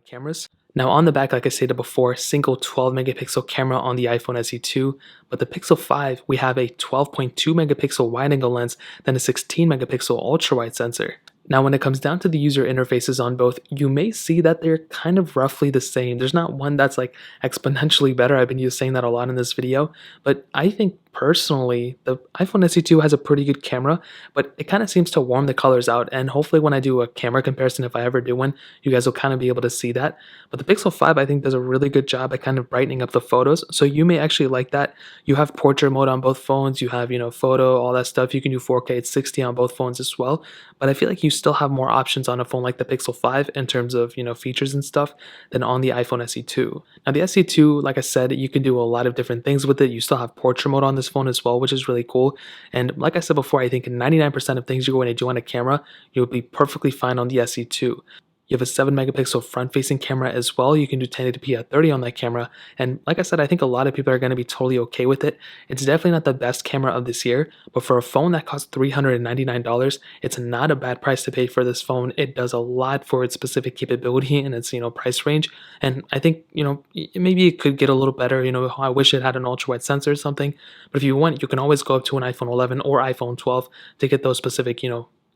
cameras. Now on the back, like I stated before, single 12 megapixel camera on the iPhone SE2, but the Pixel 5, we have a 12.2 megapixel wide-angle lens, then a 16 megapixel ultra-wide sensor. Now when it comes down to the user interfaces on both, you may see that they're kind of roughly the same. There's not one that's like exponentially better. I've been used saying that a lot in this video, but I think personally the iPhone SE2 has a pretty good camera, but it kind of seems to warm the colors out, and hopefully when I do a camera comparison, if I ever do one, you guys will kind of be able to see that. But the Pixel 5 I think does a really good job at kind of brightening up the photos, so you may actually like that. You have portrait mode on both phones, you have, photo, all that stuff. You can do 4K at 60 on both phones as well, but I feel like you still have more options on a phone like the Pixel 5 in terms of, features and stuff than on the iPhone SE2. Now the SE2, like I said, you can do a lot of different things with it. You still have portrait mode on this phone as well, which is really cool. And like I said before, I think 99% of things you're going to do on a camera, you'll be perfectly fine on the SE2. You have a 7 megapixel front facing camera as well. You can do 1080p at 30 on that camera. And like I said, I think a lot of people are going to be totally okay with it. It's definitely not the best camera of this year, but for a phone that costs $399, it's not a bad price to pay for this phone. It does a lot for its specific capability and its, price range. And I think, maybe it could get a little better. I wish it had an ultra wide sensor or something. But if you want, you can always go up to an iPhone 11 or iPhone 12 to get those specific,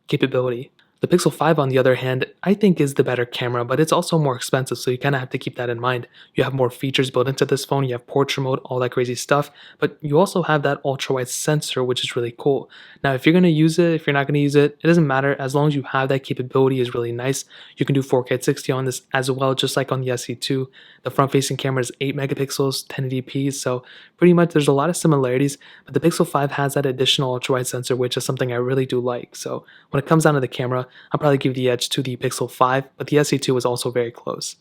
capability. The Pixel 5, on the other hand, I think is the better camera, but it's also more expensive, so you kind of have to keep that in mind. You have more features built into this phone, you have portrait mode, all that crazy stuff, but you also have that ultra-wide sensor, which is really cool. Now, if you're going to use it, if you're not going to use it, it doesn't matter. As long as you have that capability is really nice. You can do 4K at 60 on this as well, just like on the SE2. The front-facing camera is 8 megapixels, 1080p, so pretty much there's a lot of similarities, but the Pixel 5 has that additional ultra-wide sensor, which is something I really do like. So when it comes down to the camera, I'll probably give the edge to the Pixel 5, but the SE2 is also very close.